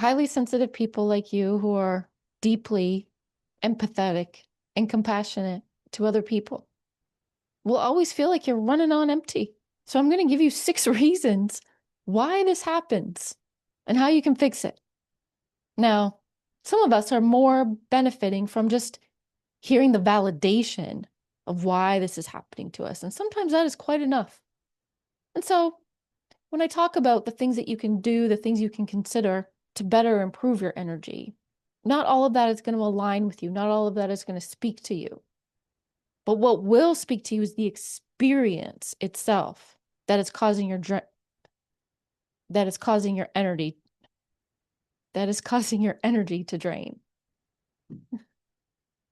highly sensitive people like you who are deeply empathetic and compassionate to other people will always feel like you're running on empty. So I'm going to give you 6 reasons why this happens and how you can fix it. Now, some of us are more benefiting from just hearing the validation of why this is happening to us. And sometimes that is quite enough. And so when I talk about the things that you can do, the things you can consider to better improve your energy, not all of that is going to align with you. Not all of that is going to speak to you. But what will speak to you is the experience itself that is causing your energy to drain.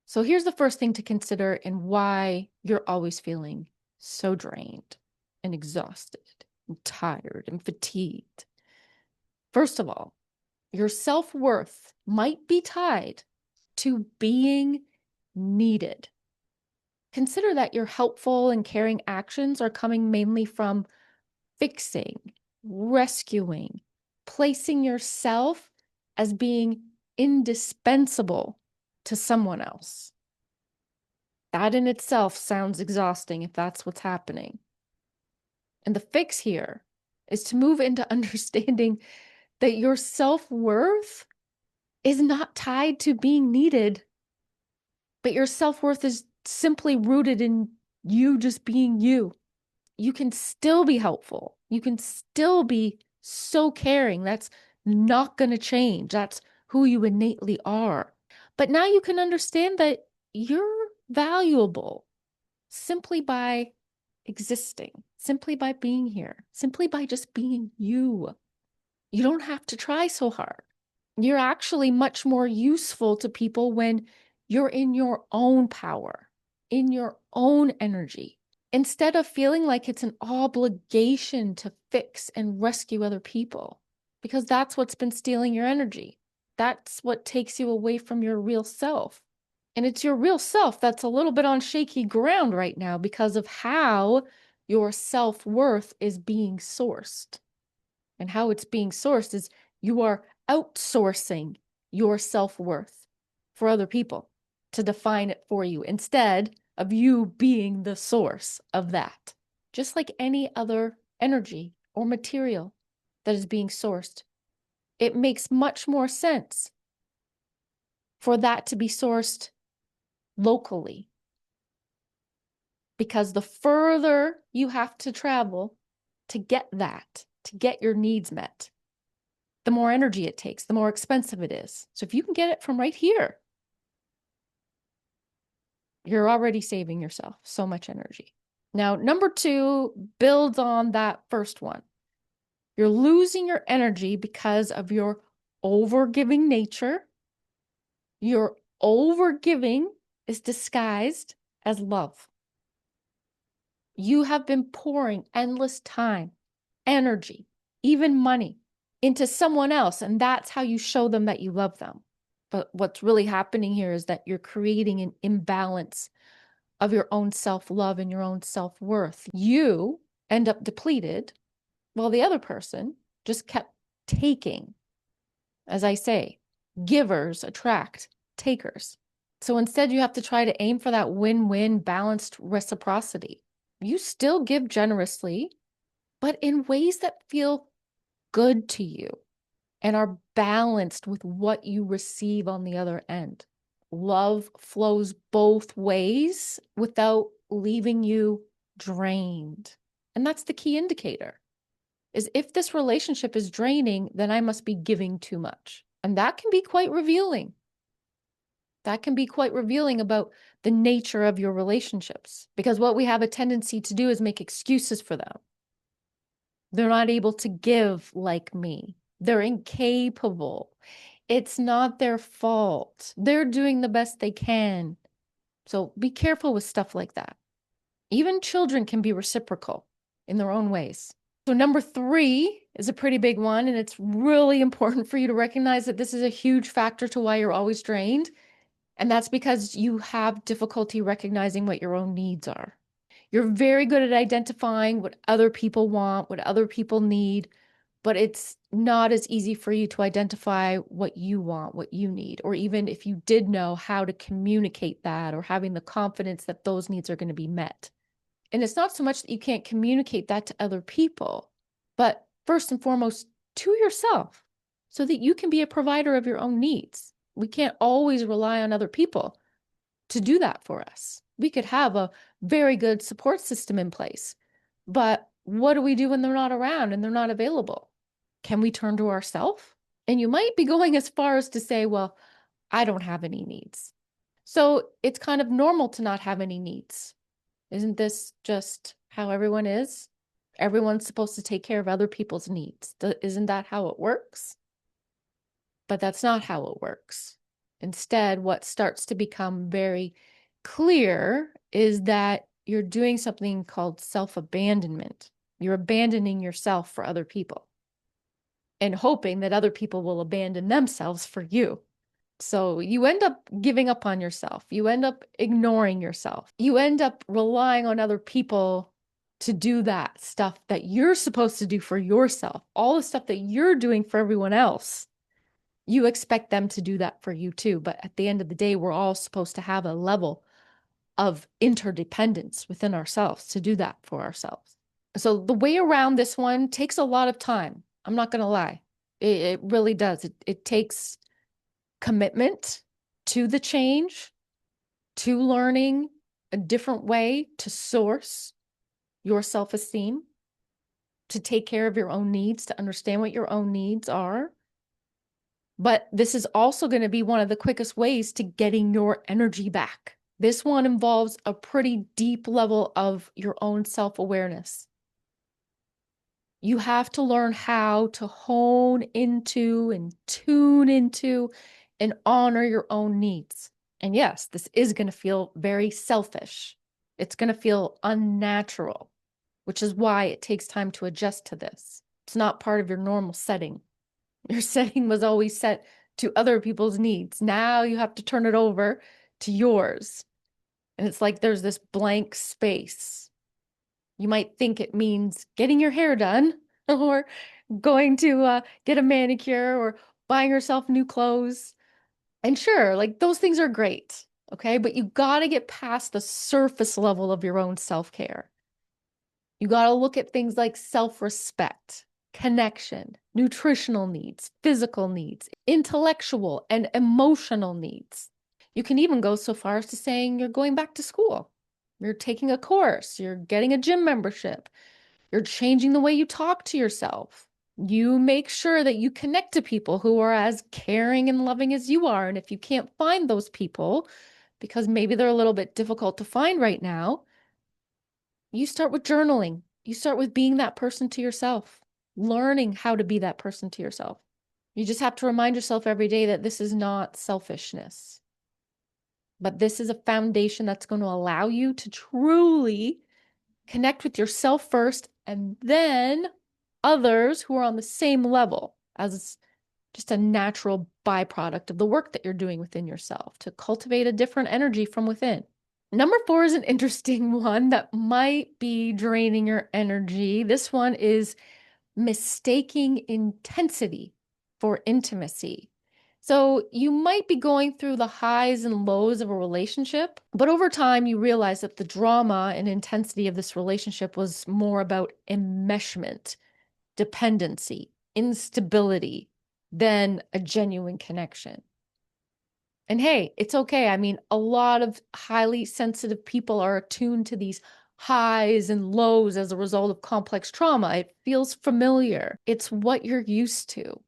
So here's the first thing to consider and why you're always feeling so drained and exhausted and tired and fatigued. First of all, your self-worth might be tied to being needed. Consider that your helpful and caring actions are coming mainly from fixing, rescuing, placing yourself as being indispensable to someone else. That in itself sounds exhausting if that's what's happening. And the fix here is to move into understanding that your self-worth is not tied to being needed, but your self-worth is simply rooted in you just being you. You can still be helpful. You can still be so caring. That's not going to change. That's who you innately are. But now you can understand that you're valuable simply by existing, simply by being here, simply by just being you. You don't have to try so hard. You're actually much more useful to people when you're in your own power, in your own energy, instead of feeling like it's an obligation to fix and rescue other people, because that's what's been stealing your energy. That's what takes you away from your real self. And it's your real self that's a little bit on shaky ground right now because of how your self-worth is being sourced. And how it's being sourced is you are outsourcing your self-worth for other people to define it for you instead of you being the source of that. Just like any other energy or material that is being sourced, it makes much more sense for that to be sourced locally. Because the further you have to travel to get that, to get your needs met, the more energy it takes, the more expensive it is. So if you can get it from right here, you're already saving yourself so much energy. Now, number 2 builds on that first one. You're losing your energy because of your overgiving nature. Your overgiving is disguised as love. You have been pouring endless time, energy, even money into someone else, and that's how you show them that you love them. But what's really happening here is that you're creating an imbalance of your own self-love and your own self-worth. You end up depleted while the other person just kept taking. As I say, givers attract takers. So instead, you have to try to aim for that win-win balanced reciprocity. You still give generously, but in ways that feel good to you and are balanced with what you receive on the other end. Love flows both ways without leaving you drained. And that's the key indicator, is if this relationship is draining, then I must be giving too much. And that can be quite revealing. That can be quite revealing about the nature of your relationships, because what we have a tendency to do is make excuses for them. They're not able to give like me. They're incapable. It's not their fault. They're doing the best they can. So be careful with stuff like that. Even children can be reciprocal in their own ways. So number 3 is a pretty big one, and it's really important for you to recognize that this is a huge factor to why you're always drained. And that's because you have difficulty recognizing what your own needs are. You're very good at identifying what other people want, what other people need, but it's not as easy for you to identify what you want, what you need, or even if you did know how to communicate that or having the confidence that those needs are going to be met. And it's not so much that you can't communicate that to other people, but first and foremost to yourself so that you can be a provider of your own needs. We can't always rely on other people to do that for us. We could have a very good support system in place, but what do we do when they're not around and they're not available? Can we turn to ourselves? And you might be going as far as to say, well, I don't have any needs. So it's kind of normal to not have any needs. Isn't this just how everyone is? Everyone's supposed to take care of other people's needs. Isn't that how it works? But that's not how it works. Instead, what starts to become very clear is that you're doing something called self-abandonment. You're abandoning yourself for other people and hoping that other people will abandon themselves for you. So you end up giving up on yourself. You end up ignoring yourself. You end up relying on other people to do that stuff that you're supposed to do for yourself. All the stuff that you're doing for everyone else, you expect them to do that for you too. But at the end of the day, we're all supposed to have a level of interdependence within ourselves to do that for ourselves. So the way around this one takes a lot of time. I'm not going to lie. It really does. It takes commitment to the change, to learning a different way to source your self-esteem, to take care of your own needs, to understand what your own needs are. But this is also going to be one of the quickest ways to getting your energy back. This one involves a pretty deep level of your own self-awareness. You have to learn how to hone into and tune into and honor your own needs. And yes, this is going to feel very selfish. It's going to feel unnatural, which is why it takes time to adjust to this. It's not part of your normal setting. Your setting was always set to other people's needs. Now you have to turn it over to yours. And it's like there's this blank space. You might think it means getting your hair done or going to get a manicure or buying yourself new clothes. And sure, like those things are great, okay? But you got to get past the surface level of your own self-care. You got to look at things like self-respect, connection, nutritional needs, physical needs, intellectual and emotional needs. You can even go so far as to saying you're going back to school. You're taking a course, you're getting a gym membership, you're changing the way you talk to yourself. You make sure that you connect to people who are as caring and loving as you are. And if you can't find those people, because maybe they're a little bit difficult to find right now, you start with journaling. You start with being that person to yourself, learning how to be that person to yourself. You just have to remind yourself every day that this is not selfishness, but this is a foundation that's going to allow you to truly connect with yourself first and then others who are on the same level as just a natural byproduct of the work that you're doing within yourself to cultivate a different energy from within. Number 4 is an interesting one that might be draining your energy. This one is mistaking intensity for intimacy. So you might be going through the highs and lows of a relationship, but over time you realize that the drama and intensity of this relationship was more about enmeshment, dependency, instability than a genuine connection. And hey, it's okay. I mean, a lot of highly sensitive people are attuned to these highs and lows as a result of complex trauma. It feels familiar. It's what you're used to.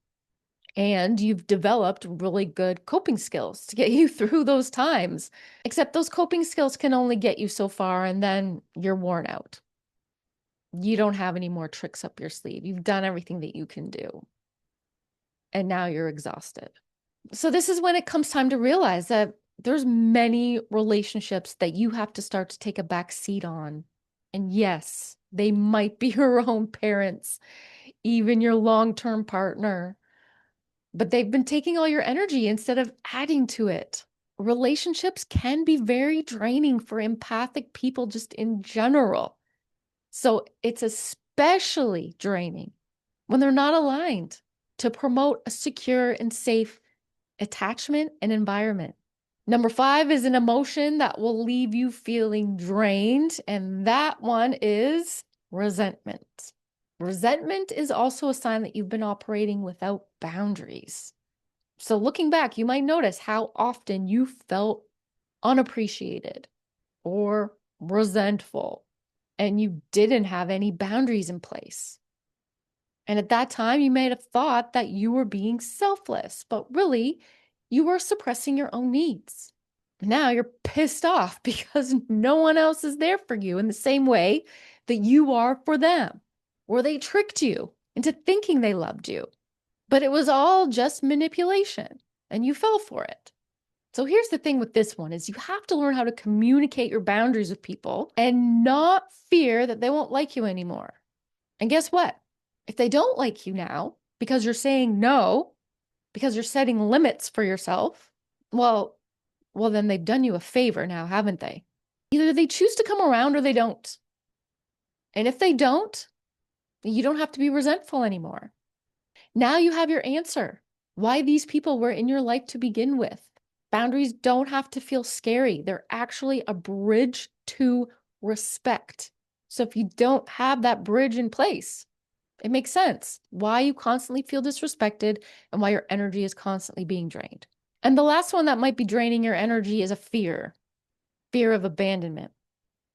And you've developed really good coping skills to get you through those times. Except those coping skills can only get you so far, and then you're worn out. You don't have any more tricks up your sleeve. You've done everything that you can do. And now you're exhausted. So this is when it comes time to realize that there's many relationships that you have to start to take a back seat on. And yes, they might be your own parents, even your long-term partner, but they've been taking all your energy instead of adding to it. Relationships can be very draining for empathic people just in general. So it's especially draining when they're not aligned to promote a secure and safe attachment and environment. Number 5 is an emotion that will leave you feeling drained, and that one is resentment. Resentment is also a sign that you've been operating without boundaries. So looking back, you might notice how often you felt unappreciated or resentful, and you didn't have any boundaries in place. And at that time, you may have thought that you were being selfless, but really, you were suppressing your own needs. Now you're pissed off because no one else is there for you in the same way that you are for them, or they tricked you into thinking they loved you. But it was all just manipulation, and you fell for it. So here's the thing with this one is you have to learn how to communicate your boundaries with people and not fear that they won't like you anymore. And guess what? If they don't like you now because you're saying no, because you're setting limits for yourself, well, then they've done you a favor now, haven't they? Either they choose to come around or they don't. And if they don't, you don't have to be resentful anymore. Now you have your answer. Why these people were in your life to begin with. Boundaries don't have to feel scary. They're actually a bridge to respect. So if you don't have that bridge in place, it makes sense why you constantly feel disrespected and why your energy is constantly being drained. And the last one that might be draining your energy is a fear of abandonment.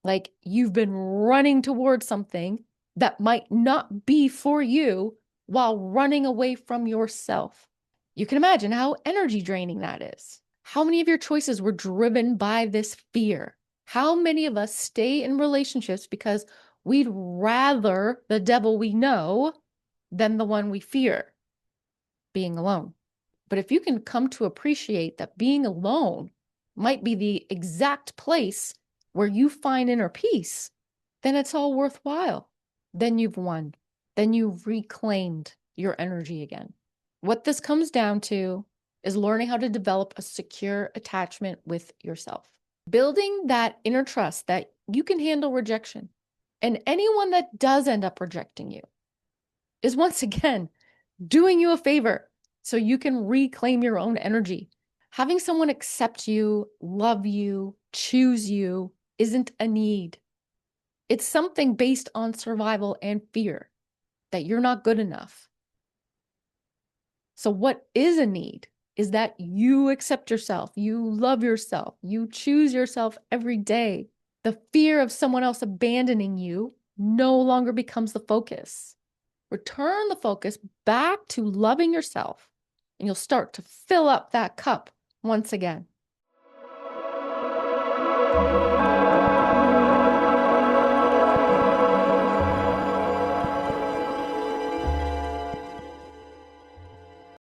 Like you've been running towards something that might not be for you while running away from yourself. You can imagine how energy draining that is. How many of your choices were driven by this fear? How many of us stay in relationships because we'd rather the devil we know than the one we fear, being alone? But if you can come to appreciate that being alone might be the exact place where you find inner peace, then it's all worthwhile. Then you've won. Then you've reclaimed your energy again. What this comes down to is learning how to develop a secure attachment with yourself. Building that inner trust that you can handle rejection. And anyone that does end up rejecting you is once again doing you a favor so you can reclaim your own energy. Having someone accept you, love you, choose you isn't a need. It's something based on survival and fear that you're not good enough. So what is a need is that you accept yourself, you love yourself, you choose yourself every day. The fear of someone else abandoning you no longer becomes the focus. Return the focus back to loving yourself, and you'll start to fill up that cup once again.